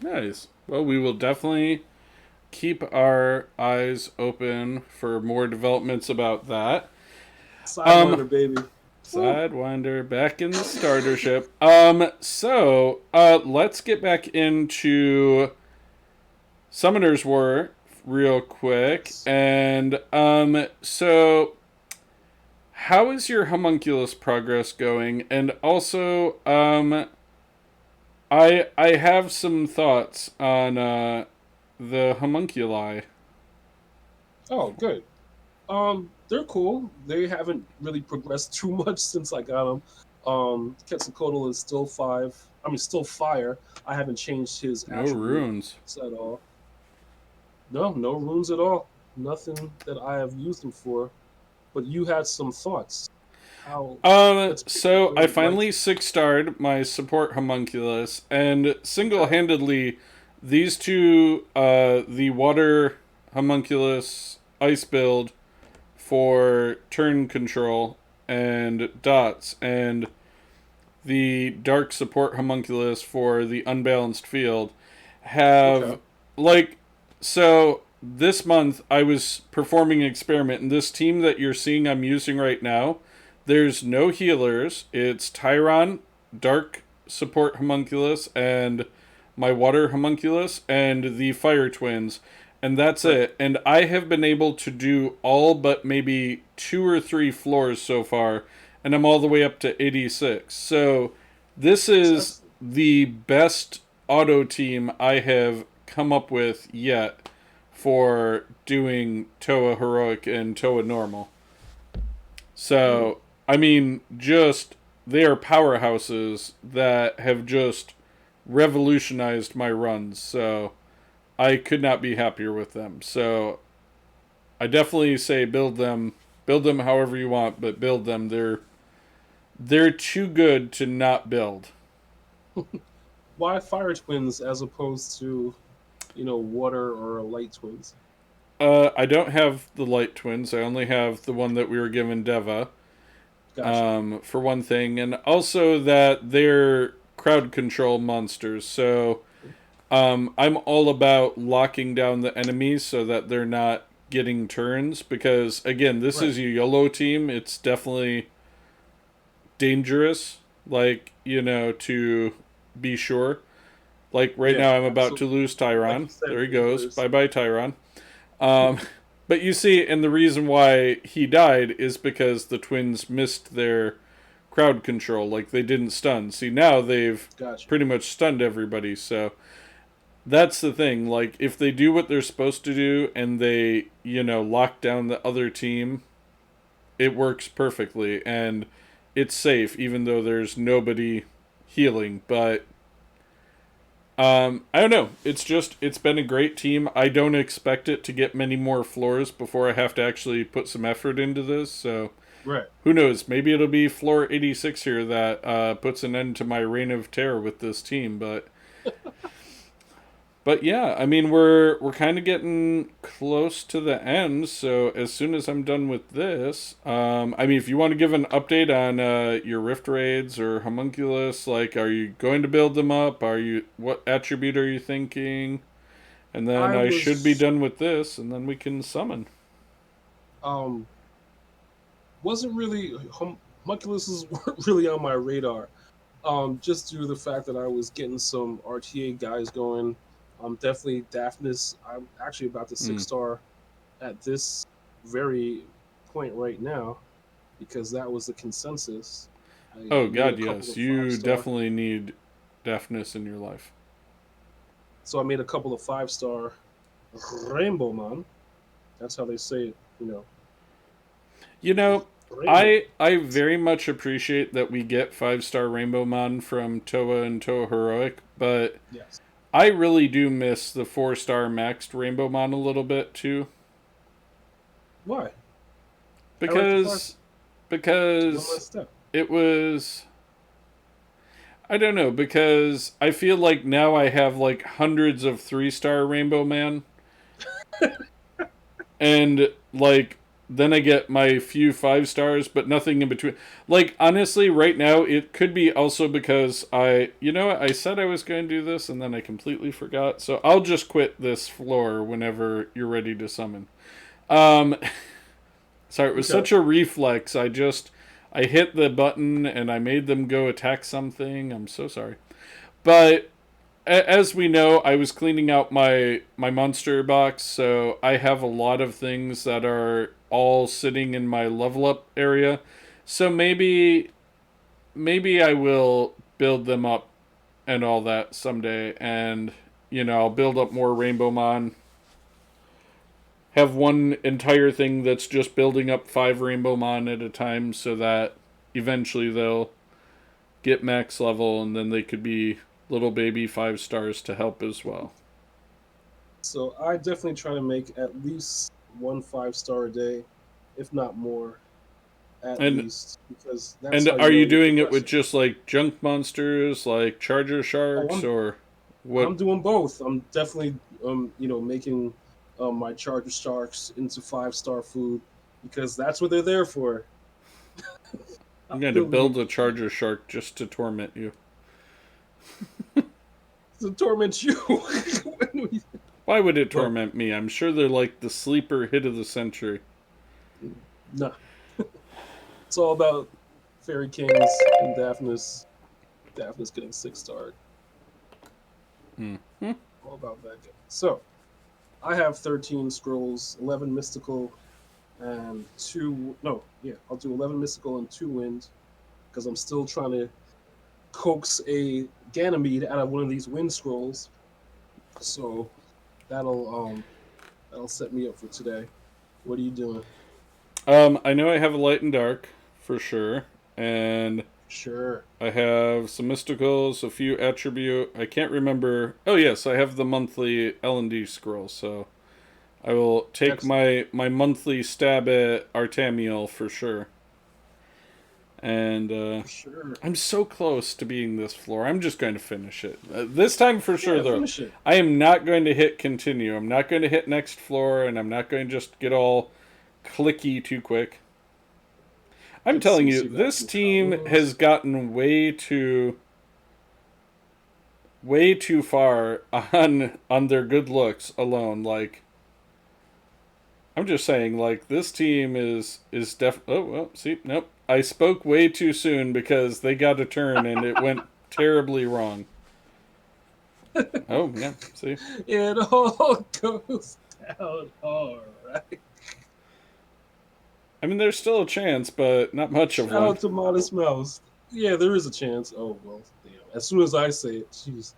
Glass. Nice. Well, we will definitely keep our eyes open for more developments about that. Sidewinder, baby. Woo. Sidewinder back in the starter ship. So let's get back into Summoner's War real quick. Yes. And so how is your homunculus progress going? And also, I have some thoughts on the homunculi. Oh, good. They're cool. They haven't really progressed too much since I got them. Quetzalcoatl is still five. I mean, still fire. I haven't changed his No attribute runes. at all. No, no runes at all. Nothing that I have used them for. But you had some thoughts. How? Let's So I like. finally 6-starred my support homunculus, and Okay. single-handedly, these two, the water homunculus ice build for turn control and dots, and the dark support homunculus for the unbalanced field, Okay. have, like, so this month I was performing an experiment, and this team that you're seeing I'm using right now, there's no healers. It's Tyron, dark support homunculus, and my water homunculus, and the fire twins. And that's Right. it. And I have been able to do all but maybe 2 or 3 floors so far, and I'm all the way up to 86. So this is Excellent. the best auto team I have come up with yet for doing Toa Heroic and Toa Normal. Hmm. So, I mean, just they are powerhouses that have just revolutionized my runs. So, I could not be happier with them. So, I definitely say build them however you want, but build them. They're too good to not build. Why fire twins as opposed to, water or light twins? I don't have the light twins. I only have the one that we were given Deva. Gotcha. For one thing, and also that they're crowd control monsters. So I'm all about locking down the enemies so that they're not getting turns. Because again, this Right. is a YOLO team. It's definitely dangerous. Like to be sure. Like right Yeah. now, I'm about to Absolutely. lose Like you Tyron. said, There he goes. dangerous. Bye bye, Tyron. Um, but you see, and the reason why he died is because the twins missed their crowd control. Like they didn't stun. See, now they've Gotcha. pretty much stunned everybody. So that's the thing. Like if they do what they're supposed to do and they, lock down the other team, it works perfectly and it's safe even though there's nobody healing. But I don't know. It's been a great team. I don't expect it to get many more floors before I have to actually put some effort into this. So Right. who knows? Maybe it'll be floor 86 here that puts an end to my reign of terror with this team. But yeah, I mean we're kind of getting close to the end. So as soon as I'm done with this, I mean if you want to give an update on your rift raids or homunculus, like are you going to build them up? What attribute are you thinking? And then I I should be was done with this, and then we can summon. um wasn't really homunculuses weren't really on my radar. Just due to the fact that I was getting some RTA guys going. Definitely Daphnis. I'm actually about to 6-star at this very point right now because that was the consensus. I Oh made a God, couple yes. of You 5-star. definitely need deafness in your life. So I made a couple of 5-star Rainbow Man. That's how they say it, You know, Rainbow. I very much appreciate that we get 5-star Rainbow Mon from Toa and Toa Heroic, but Yes. I really do miss the 4-star maxed Rainbow Mon a little bit too. Why? I like the 5. Because It's one less because step. it was, I don't know, because I feel like now I have like hundreds of 3-star Rainbow Man, and like then I get my few 5-stars, but nothing in between. Like honestly, right now it could be also because you know what, I said I was going to do this and then I completely forgot. So I'll just quit this floor whenever you're ready to summon. Um, sorry, it was Okay. such a reflex. I hit the button and I made them go attack something. I'm so sorry, but as we know, I was cleaning out my monster box, so I have a lot of things that are all sitting in my level up area. So maybe I will build them up and all that someday, and I'll build up more Rainbow Mon. Have one entire thing that's just building up 5 Rainbow Mon at a time, so that eventually they'll get max level, and then they could be little baby 5-stars to help as well. So I definitely try to make at least one 5-star a day, if not more, at And least, because that's and how are you you're doing it with progressing. just like junk monsters, like charger Oh, sharks, or what? I'm doing both. I'm definitely making my Charger Sharks into 5-star food because that's what they're there for. I'm going to build Building a charger shark just to torment you. to torment you. Why would it But torment me? I'm sure they're like the sleeper hit of the century. nah, it's all about Fairy Kings and Daphnis. Daphnis getting 6-star. Hmm. All about that game. So I have 13 scrolls, 11 mystical, and two. No, yeah, I'll do 11 mystical and 2 wind because I'm still trying to coax a Ganymede out of one of these wind scrolls. So that'll set me up for today. What are you doing? I know I have a light and dark for sure, and Sure. I have some mysticals, a few attribute. I can't remember. Oh yes, I have the monthly L&D scroll, so I will take Excellent. my monthly stab at Artamiel for sure. And For sure. I'm so close to being this floor. I'm just going to finish it. This time for sure, Yeah, though. finish it. I am not going to hit continue. I'm not going to hit next floor, and I'm not going to just get all clicky too quick. I'm Let's telling see. you, So you got this some team has combos. gotten way too far on their good looks alone. Like, I'm just saying, like, this team is def. Oh well, see, nope. I spoke way too soon because they got a turn and it went terribly wrong. Oh yeah, see. It all goes down all right. I mean, there's still a chance, but not much of Shout one. out to Modest Mouse. Yeah, there is a chance. Oh well, damn. As soon as I say it, jeez.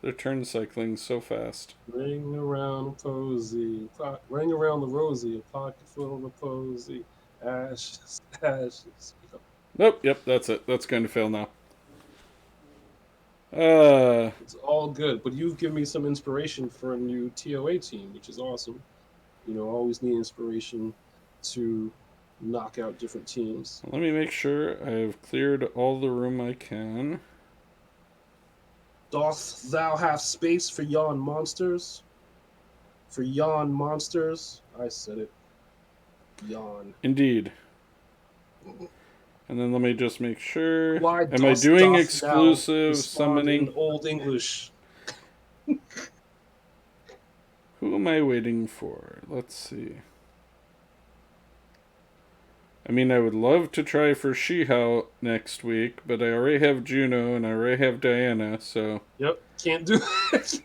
They're turn cycling so fast. Ring around the posy, ring around the rosy, a pocket full of posy, ashes, ashes. Nope, yep, that's it. That's going to fail now. It's all good, but you've given me some inspiration for a new TOA team, which is awesome. Always need inspiration to knock out different teams. Let me make sure I've cleared all the room I can. Doth thou have space for yon monsters? For yon monsters? I said it. Yon. Indeed. And then let me just make sure. Why Am I doing doth now exclusive respond in summoning? Old English? Who am I waiting for? Let's see. I mean, I would love to try for Shihao next week, but I already have Juno and I already have Diana, so... Yep, can't do it.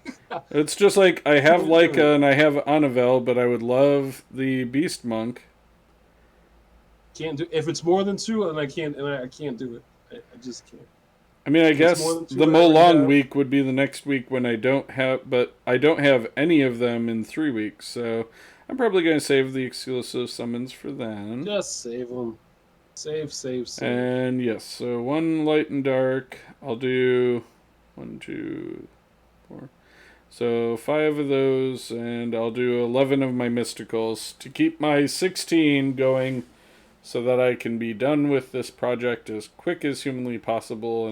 It's just like, I have Leica and I have Anavel, but I would love the Beast Monk. Can't do if it's more than 2, and I can't do it. I just can't. I mean, I guess the Molong week would be the next week when I don't have, but I don't have any of them in 3 weeks, so I'm probably going to save the exclusive summons for then. Just save them. Save. And yes, so 1 light and dark. I'll do 1, 2, 4. So 5 of those, and I'll do 11 of my mysticals to keep my 16 going so that I can be done with this project as quick as humanly possible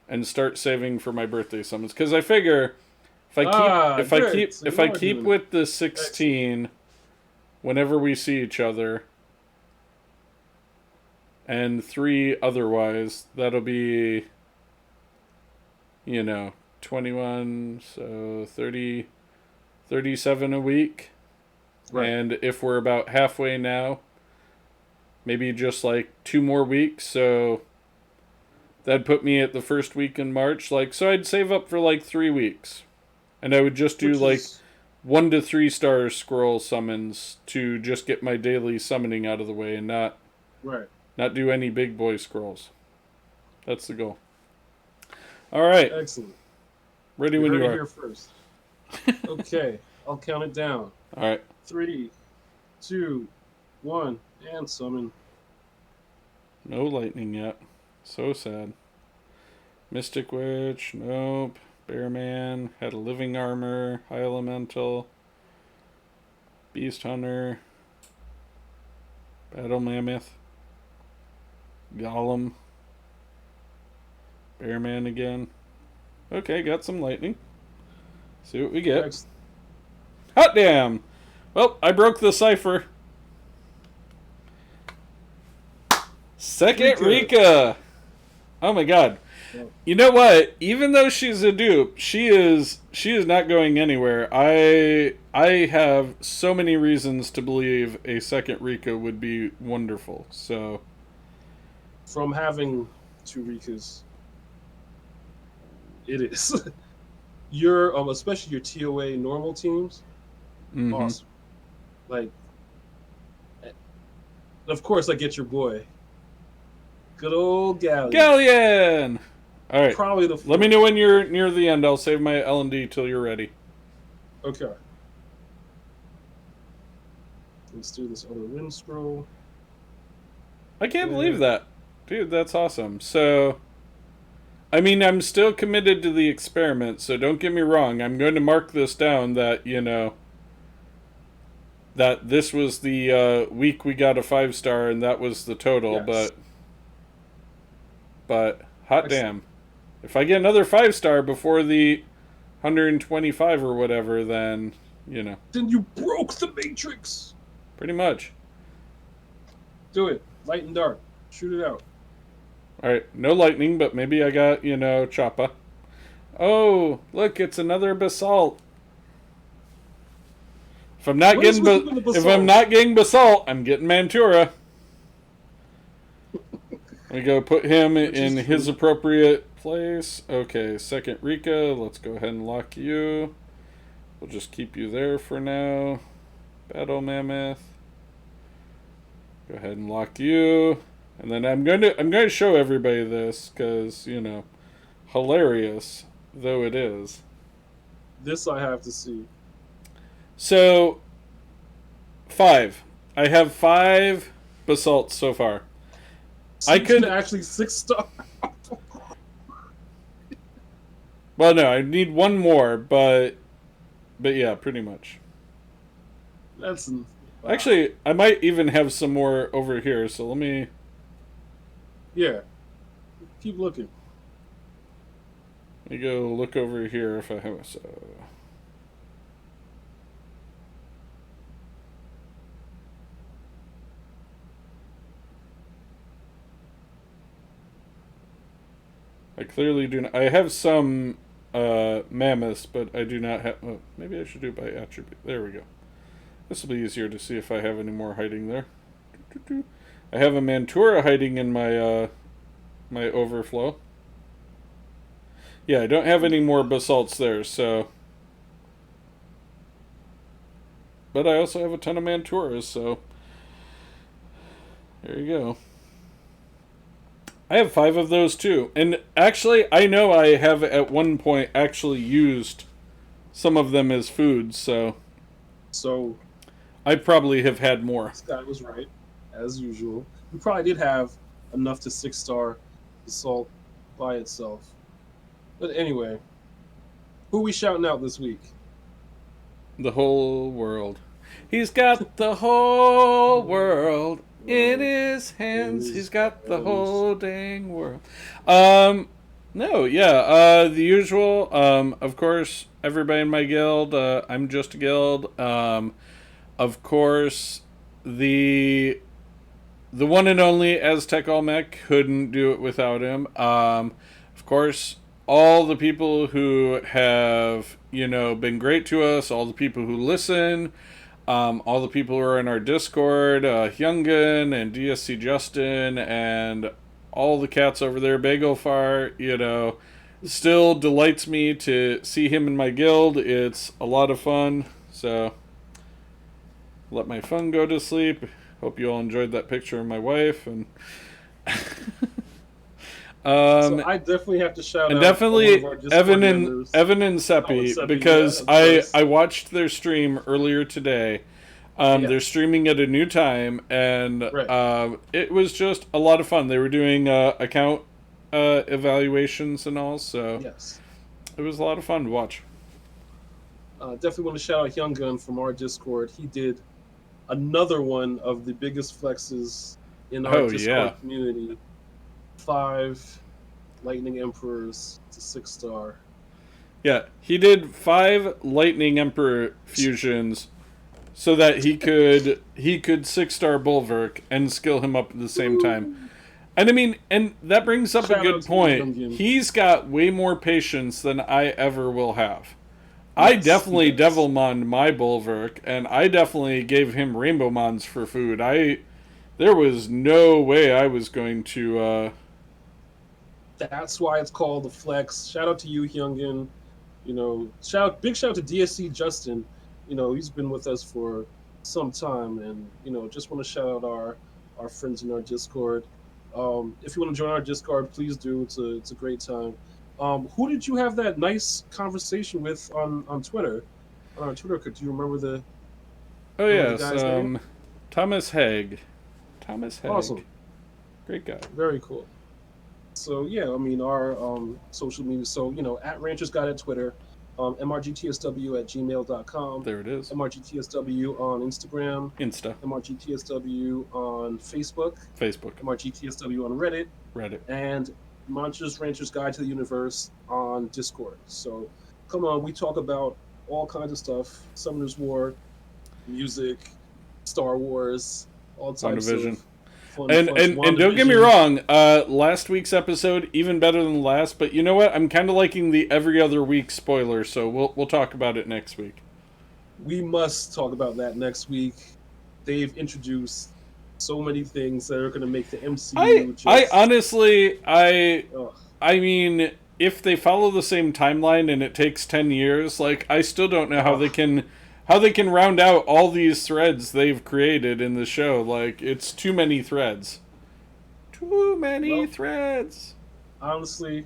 and start saving for my birthday summons. Because I figure if I keep with the 16 whenever we see each other, and 3 otherwise, that'll be, 21, so 30, 37 a week. Right. And if we're about halfway now, maybe just like 2 more weeks, so that'd put me at the first week in March. So I'd save up for like 3 weeks. And I would just do 1 to 3 star scroll summons to just get my daily summoning out of the way and not do any big boy scrolls. That's the goal. All right. Excellent. Ready when you are. Here first. Okay, I'll count it down. All right. 3, 2, 1, and summon. No lightning yet. So sad. Mystic Witch, nope. Bearman, had a living armor, high elemental, Beast Hunter, Battle Mammoth, Golem, Bearman again. Okay, got some lightning. See what we get. Next. Hot damn! Well, I broke the cipher. Second Rika! Oh my god. You know what? Even though she's a dupe, she is not going anywhere. I have so many reasons to believe a second Rika would be wonderful. So, from having 2 Rikas, it is. Your especially your TOA normal teams, awesome. Like, of course, I get your boy, good old Galleon. All right. Probably the. Let me know when you're near the end. I'll save my L&D till you're ready. Okay. Let's do this other wind scroll. I can't believe that, dude. That's awesome. So, I mean, I'm still committed to the experiment. So don't get me wrong. I'm going to mark this down that that this was the week we got a 5-star and that was the total. Yes. But hot damn. If I get another 5-star before the 125 or whatever, then, Then you broke the matrix! Pretty much. Do it. Light and dark. Shoot it out. Alright, no lightning, but maybe I got, Choppa. Oh, look, it's another basalt. If I'm not getting basalt, I'm getting Mantura. We go put him in his appropriate place. Okay, second Rika. Let's go ahead and lock you. We'll just keep you there for now. Battle Mammoth. Go ahead and lock you. And then I'm going to show everybody this because, hilarious though it is. This I have to see. So 5. I have 5 basalts so far. So I could actually 6-star. Well, no, I need 1 more, but yeah, pretty much. That's wow. Actually, I might even have some more over here. So let me. Yeah, keep looking. Let me go look over here if I have so. I clearly do not. I have some mammoths, but I do not have. Oh, maybe I should do it by attribute. There we go. This will be easier to see if I have any more hiding there. I have a Mantura hiding in my my overflow. Yeah, I don't have any more basalts there, so. But I also have a ton of Manturas, so. There you go. I have 5 of those too. And actually, I know I have at one point actually used some of them as food, so. So. I probably have had more. Scott was right, as usual. We probably did have enough to 6-star Assault by itself. But anyway, who are we shouting out this week? The whole world. He's got the whole world in his hands. He's got the whole dang world. No, yeah, the usual. Of course, everybody in my guild. I'm just a guild. Of course, the one and only AztecOlmec, couldn't do it without him. Of course, all the people who have, been great to us, all the people who listen, all the people who are in our Discord, Hyungan and DSC Justin, and all the cats over there, Bagelfar, still delights me to see him in my guild. It's a lot of fun, so let my phone go to sleep. Hope you all enjoyed that picture of my wife. And so I definitely have to shout and out definitely Evan and Seppi, Seppi, because yeah, I watched their stream earlier today. They're streaming at a new time, and it was just a lot of fun. They were doing account evaluations and all, so it was a lot of fun to watch. Definitely want to shout out Young Gun from our Discord. He did another one of the biggest flexes in our Discord community. 5 Lightning Emperors to 6-star. Yeah, he did 5 Lightning Emperor fusions so that he could 6-star Bulwark and skill him up at the same time. And I mean, and that brings up a good point. He's got way more patience than I ever will have. I definitely Devilmon my Bulwark, and I definitely gave him Rainbow Mons for food. There was no way I was going to. That's why it's called the flex. Shout out to you, Hyungin. Big shout out to DSC Justin. He's been with us for some time, and just want to shout out our friends in our Discord. If you want to join our Discord, please do. It's a great time. Who did you have that nice conversation with on Twitter? On our Twitter, do you remember the? Oh yes, Thomas Haig. Awesome, great guy. Very cool. So yeah, I mean our social media. So at Ranchers Guide at Twitter, mrgtsw@gmail.com. There it is. mrgtsw on Instagram. mrgtsw on Facebook. mrgtsw on Reddit. And Monsters Ranchers Guide to the Universe on Discord. So come on, we talk about all kinds of stuff: Summoner's War, music, Star Wars, all types of fun. And don't get me wrong, last week's episode even better than the last. But you know what? I'm kind of liking the every other week spoiler. So we'll talk about it next week. We must talk about that next week. They've introduced so many things that are going to make the MCU. I honestly, I mean, if they follow the same timeline and it takes 10 years, like I still don't know how they can round out all these threads they've created in the show. Like it's too many threads. Threads. Honestly,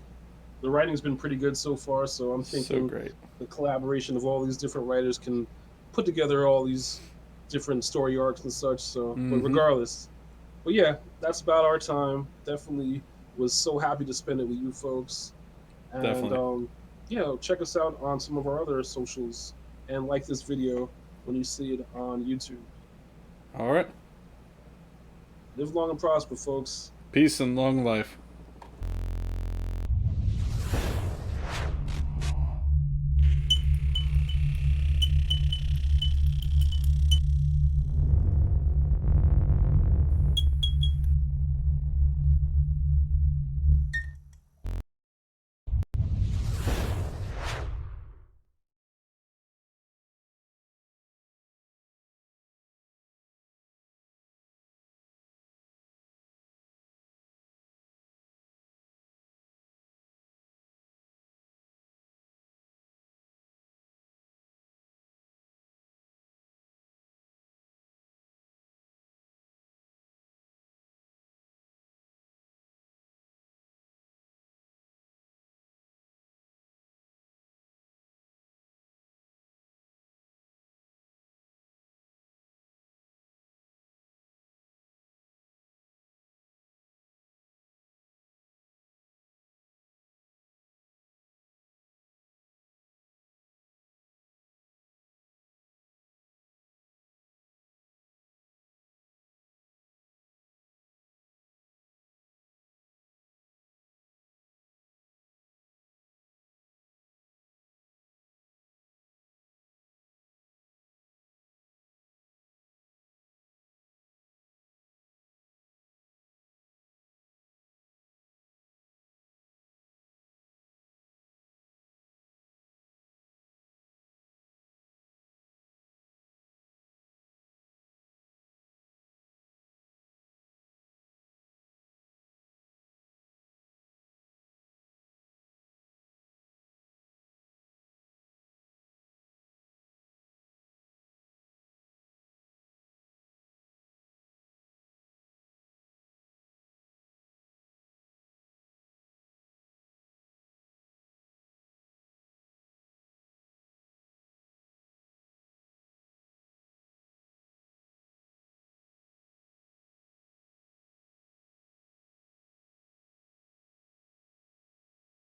the writing's been pretty good so far, so I'm thinking the collaboration of all these different writers can put together all these different story arcs and such. So, but regardless, but yeah, that's about our time. Definitely was so happy to spend it with you folks. And check us out on some of our other socials and like this video when you see it on YouTube. All right. Live long and prosper, folks. Peace and long life.